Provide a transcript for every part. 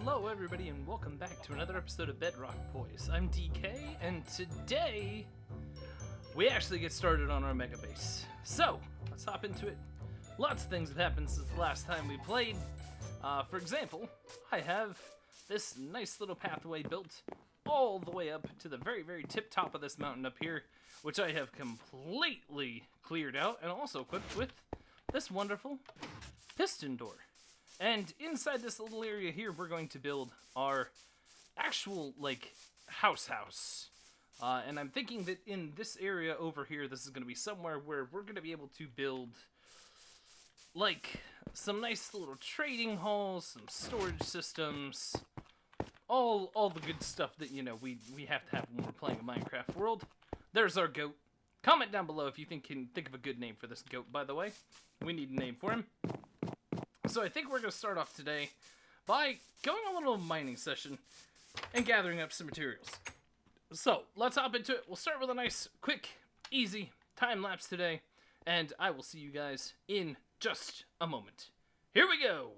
Hello everybody and welcome back to another episode of Bedrock Boys. I'm DK and today we actually get started on our mega base. So, let's hop into it. Lots of things have happened since the last time we played. For example, I have this nice little pathway built all the way up to the very tip top of this mountain up here, which I have completely cleared out and also equipped with this wonderful piston door. And inside this little area here, we're going to build our actual, house. And I'm thinking that in this area over here, this is going to be somewhere where we're going to be able to build, some nice little trading halls, some storage systems, all the good stuff that, we have to have when we're playing a Minecraft world. There's our goat. Comment down below if you can think of a good name for this goat, by the way. We need a name for him. So I think we're going to start off today by going on a little mining session and gathering up some materials. So let's hop into it. We'll start with a nice, quick, easy time lapse today, and I will see you guys in just a moment. Here we go!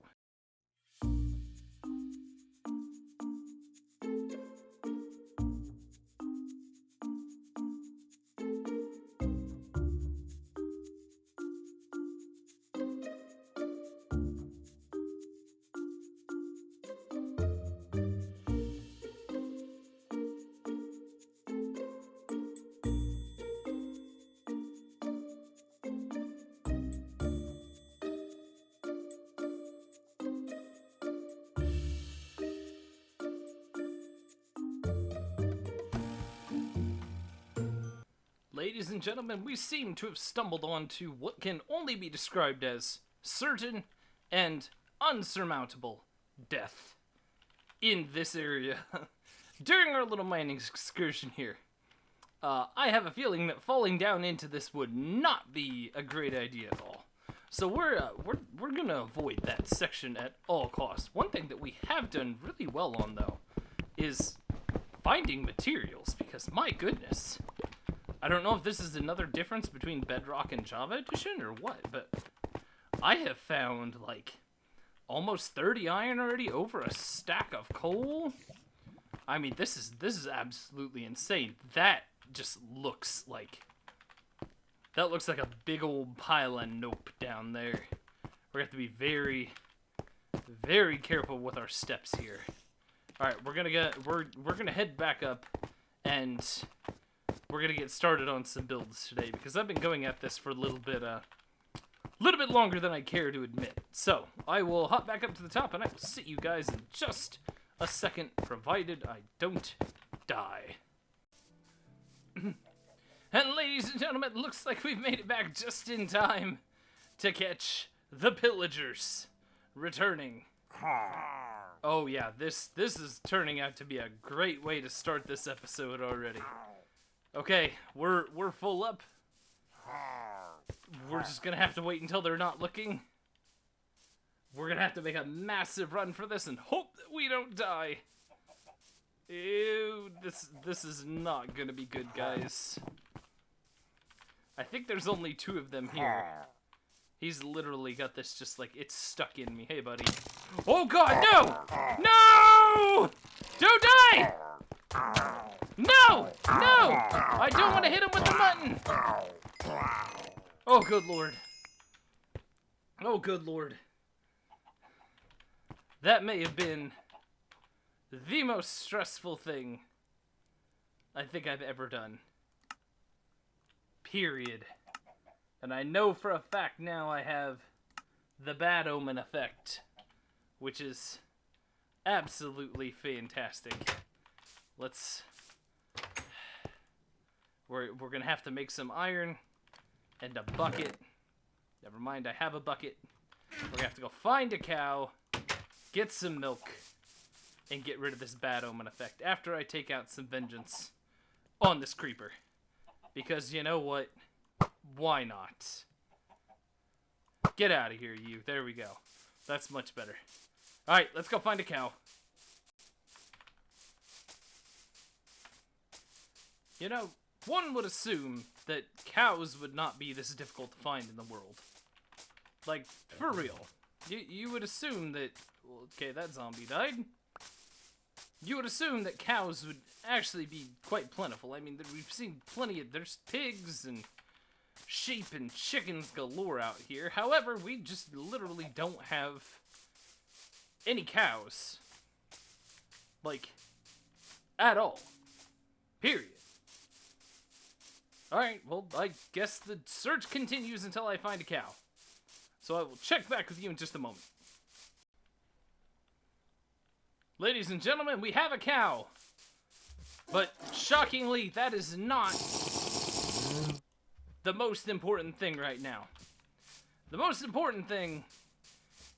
Ladies and gentlemen, we seem to have stumbled onto what can only be described as certain and unsurmountable death in this area. During our little mining excursion here, I have a feeling that falling down into this would not be a great idea at all. So we're gonna avoid that section at all costs. One thing that we have done really well on, though, is finding materials, because my goodness, I don't know if this is another difference between Bedrock and Java Edition or what, but I have found, almost 30 iron already over a stack of coal. I mean, this is absolutely insane. That just looks like... that looks like a big old pile of nope down there. We have to be very careful with our steps here. Alright, we're gonna head back up and we're gonna get started on some builds today, because I've been going at this for a little bit longer than I care to admit. So I will hop back up to the top, and I will see you guys in just a second, provided I don't die. And ladies and gentlemen, it looks like we've made it back just in time to catch the Pillagers returning. Oh yeah, this is turning out to be a great way to start this episode already. Okay, we're full up. We're just gonna have to wait until they're not looking. We're gonna have to make a massive run for this and hope that we don't die. Ew, this is not gonna be good, guys. I think there's only 2 of them here. He's literally got this just it's stuck in me. Hey, buddy. Oh god, no! No! Don't die! No! No! I don't want to hit him with the mutton! Oh, good lord. Oh, good lord. That may have been the most stressful thing I think I've ever done. Period. And I know for a fact now I have the bad omen effect, which is absolutely fantastic. We're gonna have to make some iron and a bucket. Never mind, I have a bucket. We're gonna have to go find a cow, get some milk, and get rid of this bad omen effect after I take out some vengeance on this creeper. Because you know what? Why not? Get out of here, you. There we go. That's much better. Alright, let's go find a cow. You know, one would assume that cows would not be this difficult to find in the world. For real. You would assume that... Well, okay, that zombie died. you would assume that cows would actually be quite plentiful. I mean, we've seen plenty of, there's pigs and sheep and chickens galore out here. However, we just literally don't have any cows. Like, at all. Period. Alright, well, I guess the search continues until I find a cow. So I will check back with you in just a moment. Ladies and gentlemen, we have a cow. But shockingly, that is not the most important thing right now. The most important thing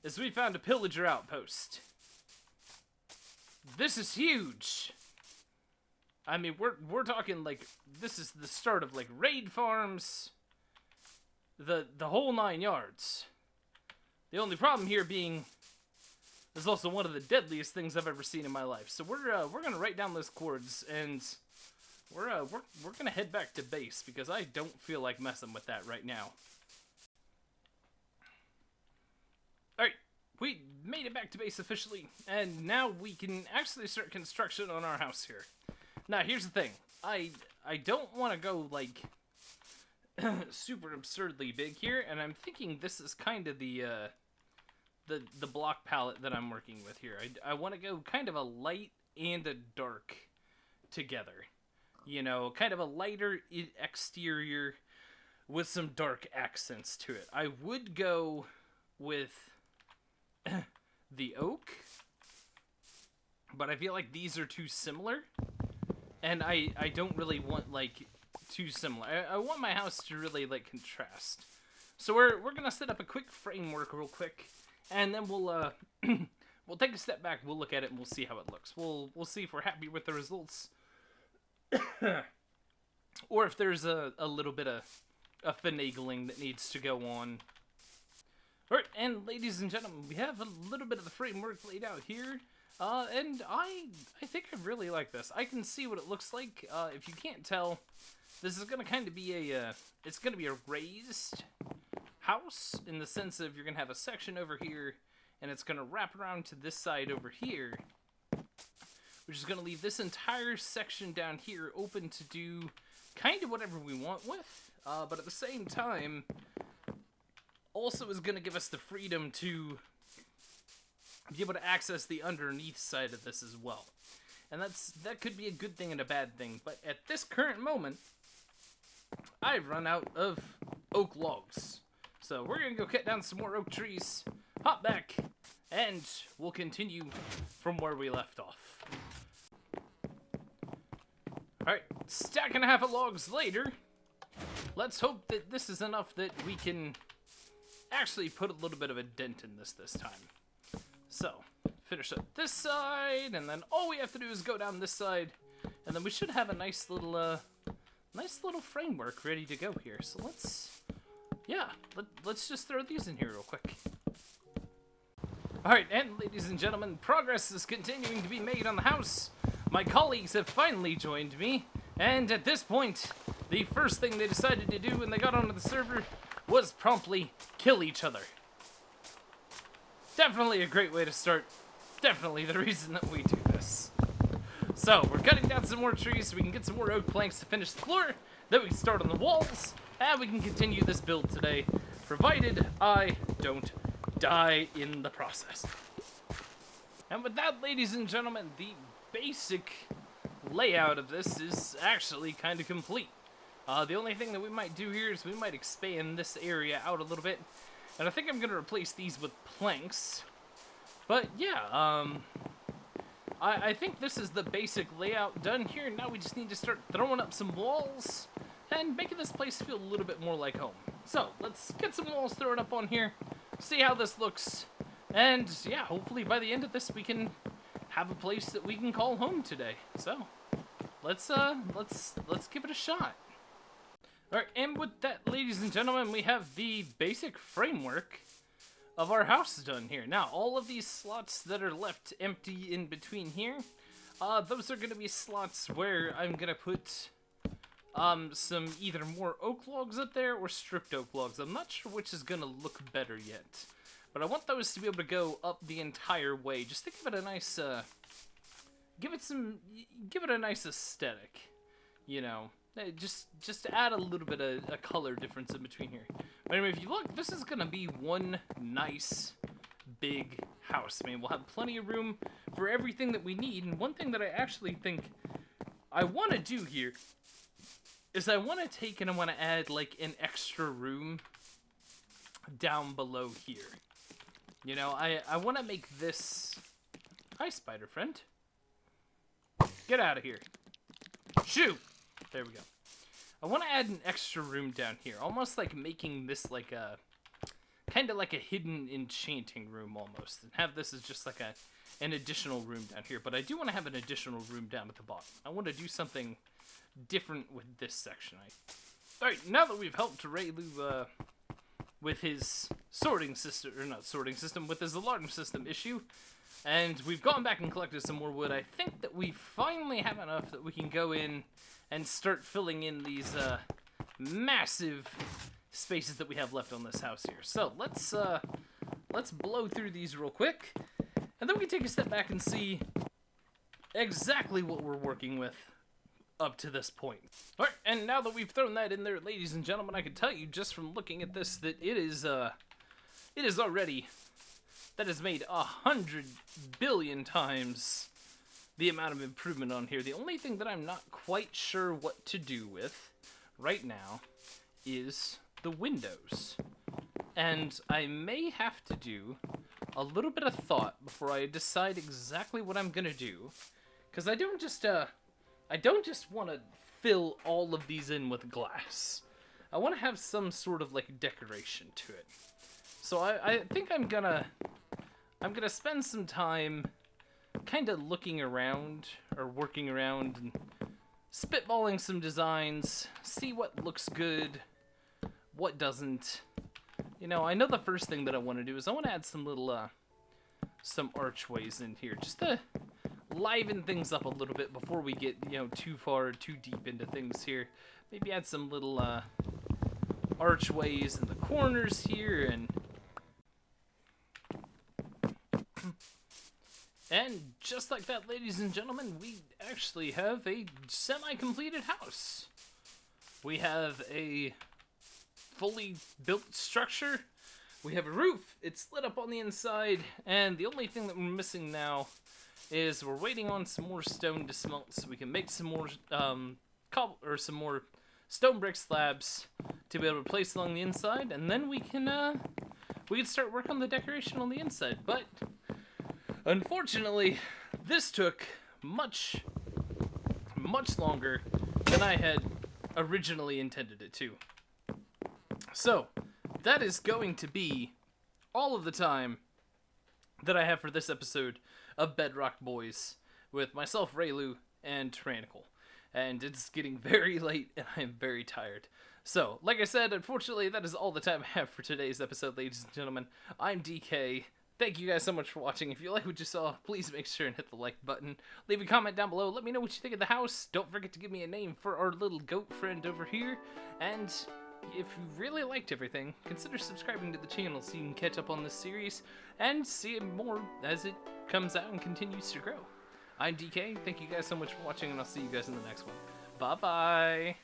is we found a Pillager Outpost. This is huge. I mean, we're talking like, this is the start of like raid farms, the whole 9 yards. The only problem here being, this is also one of the deadliest things I've ever seen in my life. So we're gonna write down those chords, and we're gonna head back to base because I don't feel like messing with that right now. All right, we made it back to base officially, and now we can actually start construction on our house here. Now here's the thing, I don't want to go like super absurdly big here, and I'm thinking this is kind of the block palette that I'm working with here. I want to go kind of a light and a dark together. You know, kind of a lighter exterior with some dark accents to it. I would go with the oak, but I feel like these are too similar. And I don't really want, like, too similar. I want my house to really, like, contrast. So we're gonna set up a quick framework real quick, and then we'll we'll take a step back, we'll look at it, and we'll see how it looks. We'll see if we're happy with the results. Or if there's a little bit of finagling that needs to go on. Alright, and ladies and gentlemen, we have a little bit of the framework laid out here. And I think I really like this. I can see what it looks like. If you can't tell, this is gonna kind of be it's gonna be a raised house in the sense of you're gonna have a section over here, and it's gonna wrap around to this side over here, which is gonna leave this entire section down here open to do kind of whatever we want with, but at the same time, also is gonna give us the freedom to be able to access the underneath side of this as well. And that could be a good thing and a bad thing, but at this current moment, I've run out of oak logs. So we're gonna go cut down some more oak trees, hop back, and we'll continue from where we left off. Alright, stack and a half of logs later, let's hope that this is enough that we can actually put a little bit of a dent in this time. So, finish up this side, and then all we have to do is go down this side, and then we should have a nice little framework ready to go here. So let's just throw these in here real quick. Alright, and ladies and gentlemen, progress is continuing to be made on the house. My colleagues have finally joined me, and at this point, the first thing they decided to do when they got onto the server was promptly kill each other. Definitely a great way to start. Definitely the reason that we do this. So, we're cutting down some more trees so we can get some more oak planks to finish the floor. Then we can start on the walls, and we can continue this build today, provided I don't die in the process. And with that, ladies and gentlemen, the basic layout of this is actually kind of complete. The only thing that we might do here is we might expand this area out a little bit. And I think I'm going to replace these with planks. But yeah, I think this is the basic layout done here. Now we just need to start throwing up some walls and making this place feel a little bit more like home. So let's get some walls thrown up on here, see how this looks. And yeah, hopefully by the end of this we can have a place that we can call home today. So let's give it a shot. Alright, and with that, ladies and gentlemen, we have the basic framework of our house done here. Now, all of these slots that are left empty in between here, those are going to be slots where I'm going to put some either more oak logs up there or stripped oak logs. I'm not sure which is going to look better yet, but I want those to be able to go up the entire way, just to give it a nice give it a nice aesthetic, you know. Just to add a little bit of a color difference in between here. But anyway, if you look, this is gonna be one nice big house. I mean, we'll have plenty of room for everything that we need. And one thing that I actually think I want to do here is I want to take and I want to add like an extra room down below here. You know, I want to make this... Hi, spider friend. Get out of here. Shoo! There we go. I want to add an extra room down here. Almost like making this like a... kind of like a hidden enchanting room almost. And have this as just like an additional room down here. But I do want to have an additional room down at the bottom. I want to do something different with this section. Alright, now that we've helped Raloo with his sorting system, or not sorting system, with his alarm system issue, and we've gone back and collected some more wood, I think that we finally have enough that we can go in and start filling in these massive spaces that we have left on this house here. So let's blow through these real quick, and then we can take a step back and see exactly what we're working with up to this point. Alright, and now that we've thrown that in there, ladies and gentlemen, I can tell you just from looking at this that it is already, that has made 100 billion times the amount of improvement on here. The only thing that I'm not quite sure what to do with right now is the windows. And I may have to do a little bit of thought before I decide exactly what I'm gonna do. Because I don't just want to fill all of these in with glass. I want to have some sort of like decoration to it. So I think I'm gonna spend some time kind of looking around or working around and spitballing some designs, see what looks good, what doesn't. You know, I know the first thing that I want to do is I want to add some little some archways in here just to liven things up a little bit before we get, you know, too deep into things here. Maybe add some little archways in the corners here, and just like that, ladies and gentlemen, we actually have a semi-completed house. We have a fully built structure. We have a roof. It's lit up on the inside, and the only thing that we're missing now is we're waiting on some more stone to smelt so we can make some more some more stone brick slabs to be able to place along the inside, and then we can start working on the decoration on the inside. But unfortunately, this took much longer than I had originally intended it to. So that is going to be all of the time that I have for this episode of Bedrock Boys with myself, Raloo, and Tyrannical. And it's getting very late and I am very tired. So, like I said, unfortunately, that is all the time I have for today's episode, ladies and gentlemen. I'm DK. Thank you guys so much for watching. If you like what you saw, please make sure and hit the like button. Leave a comment down below. Let me know what you think of the house. Don't forget to give me a name for our little goat friend over here. And if you really liked everything, consider subscribing to the channel so you can catch up on this series and see more as it comes out and continues to grow. I'm DK, thank you guys so much for watching, and I'll see you guys in the next one. Bye-bye!